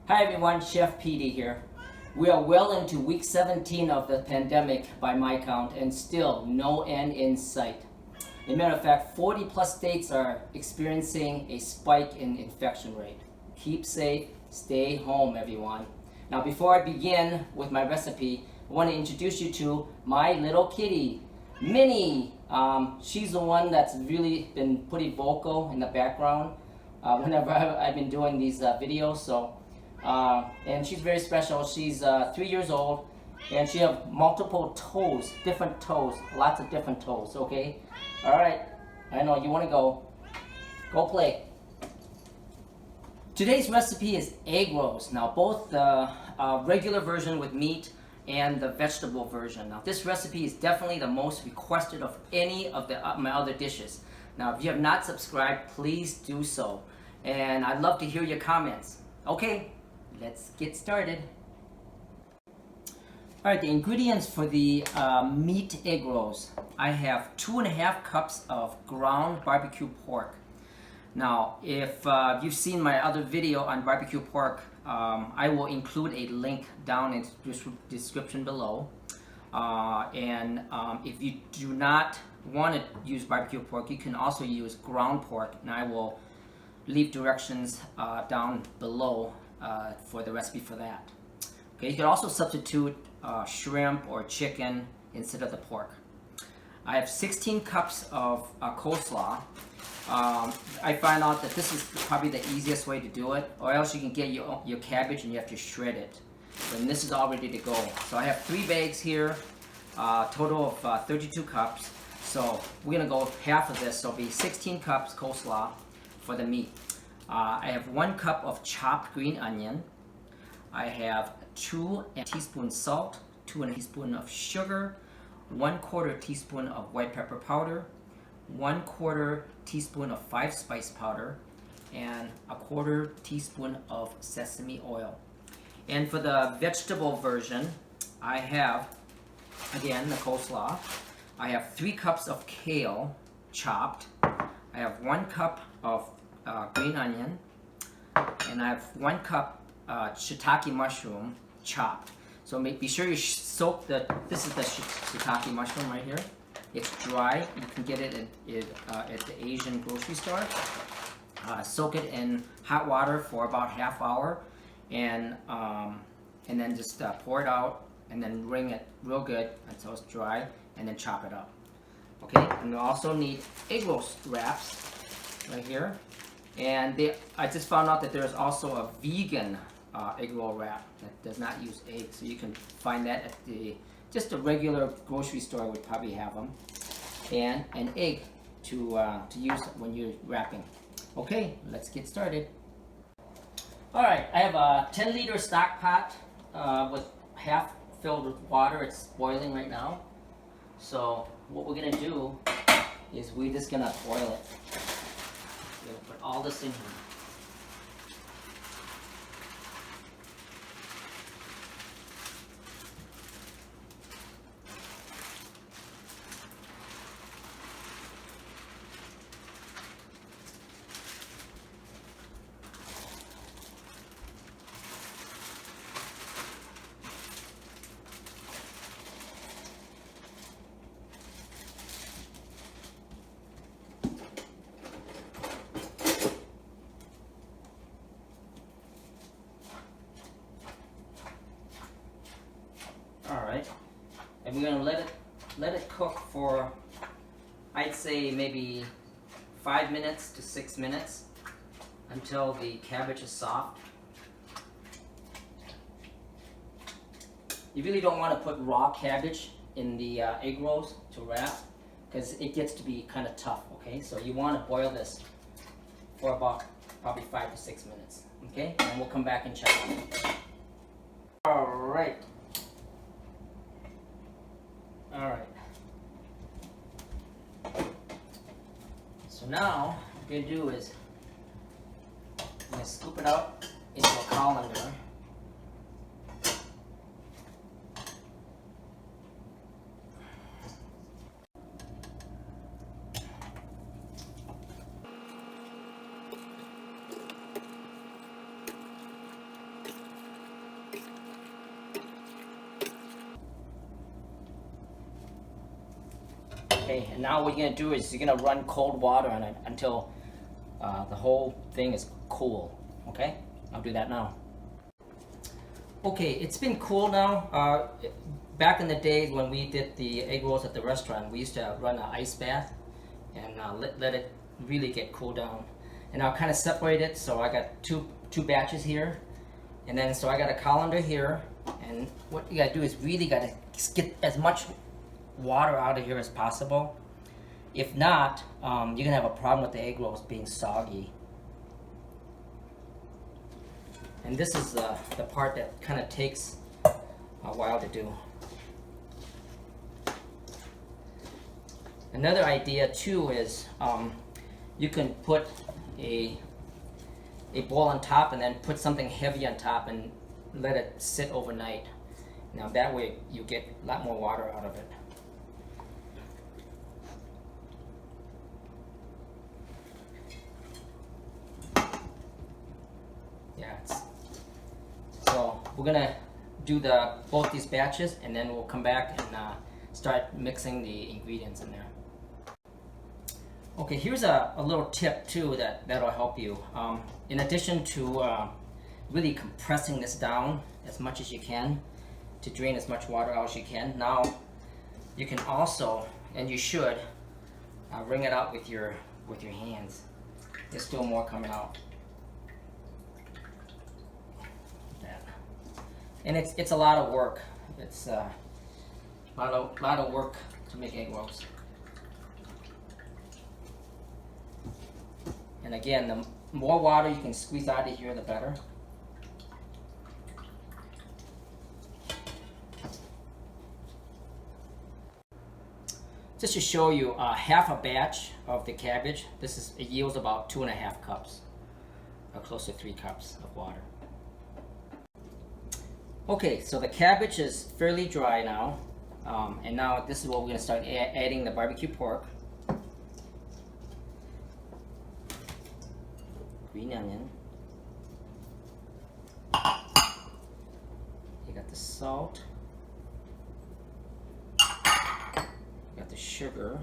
Hi everyone, Chef PD here. We are well into week 17 of the pandemic by my count, and still no end in sight. As a matter of fact, 40 plus states are experiencing a spike in infection rate. Keep safe, stay home everyone. Now before I begin with my recipe, I want to introduce you to my little kitty, Minnie. She's the one that's really been pretty vocal in the background whenever I've been doing these videos. And she's very special. She's 3 years old, and she has multiple toes, different toes, lots of different toes, okay? All right, I know you want to go play. Today's recipe is egg rolls. Now both the regular version with meat and the vegetable version. Now this recipe is definitely the most requested of any of my other dishes. Now if you have not subscribed, please do so. And I'd love to hear your comments. Okay, let's get started. All right, the ingredients for the meat egg rolls. I have 2.5 cups of ground barbecue pork. Now, if you've seen my other video on barbecue pork, I will include a link down in the description below. If you do not want to use barbecue pork, you can also use ground pork, and I will leave directions down below for the recipe for that. Okay, you can also substitute shrimp or chicken instead of the pork. I have 16 cups of coleslaw. I find out that this is probably the easiest way to do it, or else you can get your cabbage and you have to shred it. And this is all ready to go. So I have 3 bags here, total of 32 cups. So we're gonna go half of this, so it'll be 16 cups coleslaw for the meat. I have 1 cup of chopped green onion. I have 2 teaspoons salt, 2 teaspoons of sugar, 1/4 teaspoon of white pepper powder, 1/4 teaspoon of 5 spice powder, and 1/4 teaspoon of sesame oil. And for the vegetable version, I have, again, the coleslaw. I have 3 cups of kale chopped. I have 1 cup of green onion, and I have 1 cup shiitake mushroom chopped. So be sure you soak this is the shiitake mushroom right here. It's dry. You can get it at the Asian grocery store. Soak it in hot water for about ½ hour, and then just pour it out, and then wring it real good until it's dry, and then chop it up. Okay, and we also need egg roll wraps right here. And I just found out that there's also a vegan egg roll wrap that does not use eggs, so you can find that at just a regular grocery store would probably have them, and an egg to use when you're wrapping. Okay, let's get started. All right, I have a 10-liter stock pot with half filled with water. It's boiling right now. So what we're gonna do is we're just gonna boil it. We're gonna put all this in here. Alright, and we're going to let it cook for, I'd say, maybe 5 minutes to 6 minutes until the cabbage is soft. You really don't want to put raw cabbage in the egg rolls to wrap, because it gets to be kind of tough, okay? So you want to boil this for about probably 5 to 6 minutes, okay? And we'll come back and check on it. Alright. Alright. So now, what we're going to do is, I'm going to scoop it out into a colander. Okay, and now what you're gonna do is you're gonna run cold water on it until the whole thing is cool. Okay, I'll do that now. Okay, it's been cool now. Back in the days when we did the egg rolls at the restaurant, we used to run an ice bath and let it really get cool down. And I'll kind of separate it, so I got two batches here, and then so I got a colander here. And what you gotta do is really gotta get as much water out of here as possible. If not, you're gonna have a problem with the egg rolls being soggy. And this is the part that kind of takes a while to do. Another idea too is you can put a bowl on top and then put something heavy on top and let it sit overnight. Now that way you get a lot more water out of it. So we're gonna do both these batches, and then we'll come back and start mixing the ingredients in there. Okay, here's a little tip too that'll help you. In addition to really compressing this down as much as you can to drain as much water out as you can, now you can also, and you should, wring it out with your hands. There's still more coming out. And it's a lot of work. It's a lot of work to make egg rolls. And again, the more water you can squeeze out of here, the better. Just to show you, half a batch of the cabbage. It yields about 2.5 cups, or close to 3 cups of water. Okay, so the cabbage is fairly dry now, and now this is what we're going to start adding the barbecue pork, green onion, you got the salt, you got the sugar,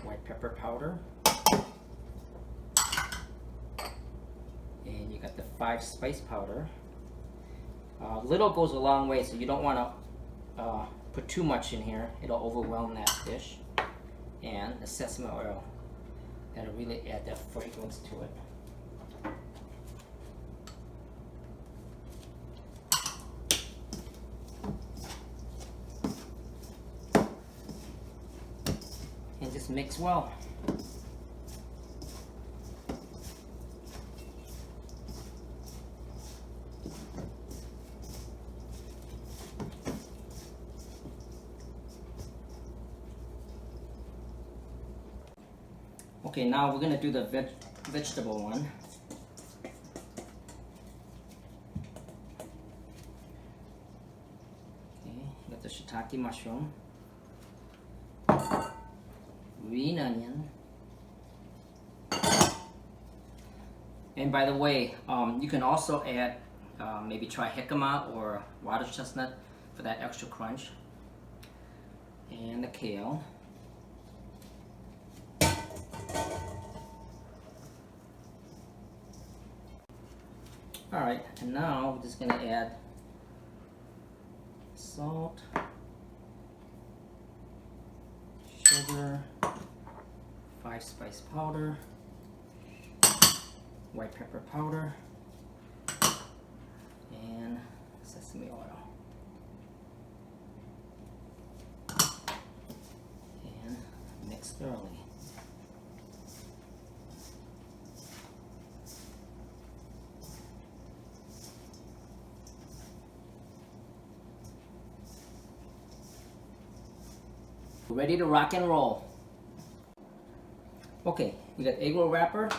white pepper powder, and you got the 5 spice powder. Little goes a long way, so you don't want to put too much in here. It'll overwhelm that dish. And the sesame oil. That'll really add that fragrance to it. And just mix well. Okay, now we're going to do the vegetable one. Okay, got the shiitake mushroom, green onion, and by the way, you can also add maybe try jicama or water chestnut for that extra crunch, and the kale. Alright, and now we're just going to add salt, sugar, 5 spice powder, white pepper powder, and sesame oil. And mix thoroughly. Ready to rock and roll. Okay, we got egg roll wrapper.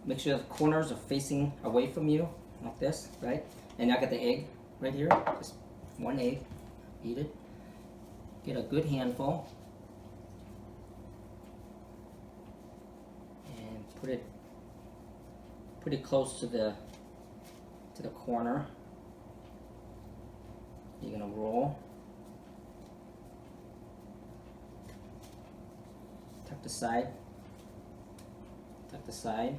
Make sure the corners are facing away from you, like this, right? And I got the egg right here, just 1 egg. Eat it. Get a good handful. And put it pretty close to the corner. You're gonna roll. tuck the side, tuck the side.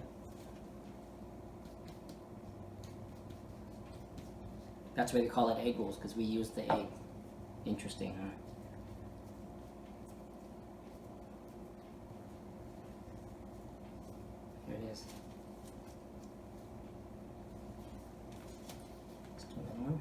That's why they call it egg rolls, because we use the egg. Interesting, huh? Here it is. Let's do another one.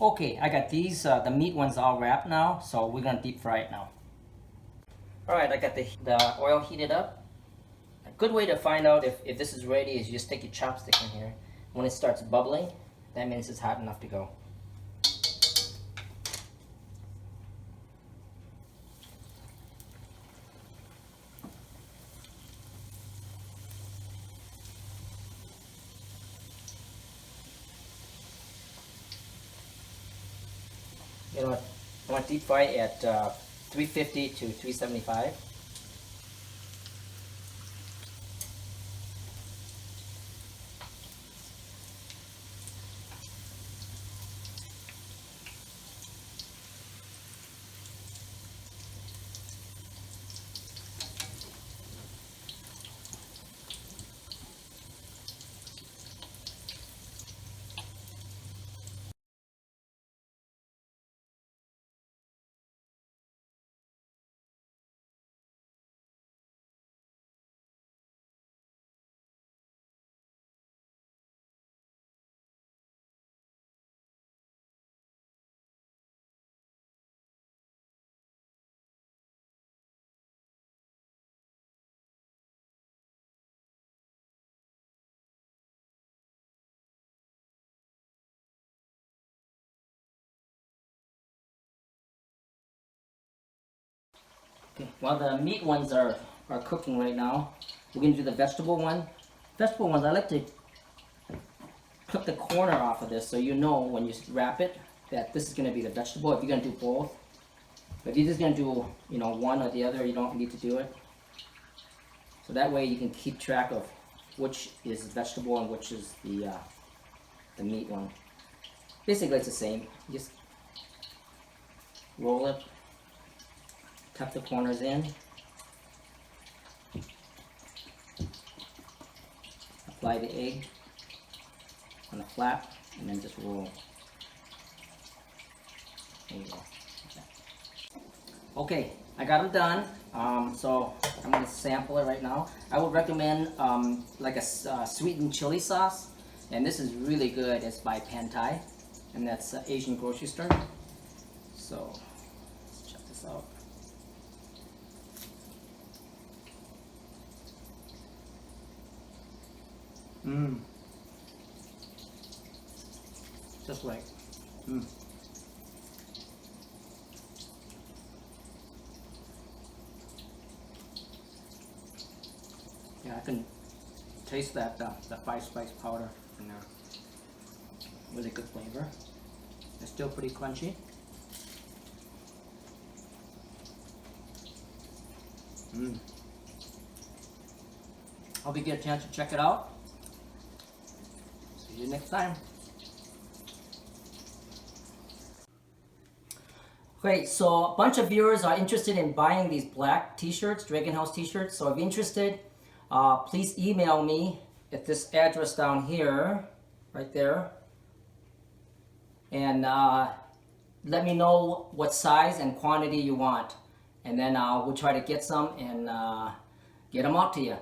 Okay, I got these, the meat ones all wrapped now, so we're gonna deep fry it now. Alright, I got the oil heated up. A good way to find out if this is ready is you just take your chopstick in here. When it starts bubbling, that means it's hot enough to go. You know, I want to deep fry at 350 to 375. Okay, while the meat ones are cooking right now, we're going to do the vegetable one. Vegetable ones, I like to clip the corner off of this so you know when you wrap it that this is going to be the vegetable if you're going to do both. But if you're just going to do, you know, one or the other, you don't need to do it. So that way you can keep track of which is vegetable and which is the meat one. Basically it's the same. You just roll it, tuck the corners in, apply the egg on the flap, and then just roll. There you go. Okay, I got them done. So I'm going to sample it right now. I would recommend like a sweetened chili sauce, and this is really good. It's by Pan Thai, and that's Asian grocery store. So let's check this out. Just right. Yeah, I can taste that the 5-spice powder in there. Really good flavor. It's still pretty crunchy. Hope you get a chance to check it out. See you next time. Great, so a bunch of viewers are interested in buying these black t-shirts, Dragon House t-shirts. So if you're interested, please email me at this address down here, right there, and let me know what size and quantity you want, and then we'll try to get some and get them out to you.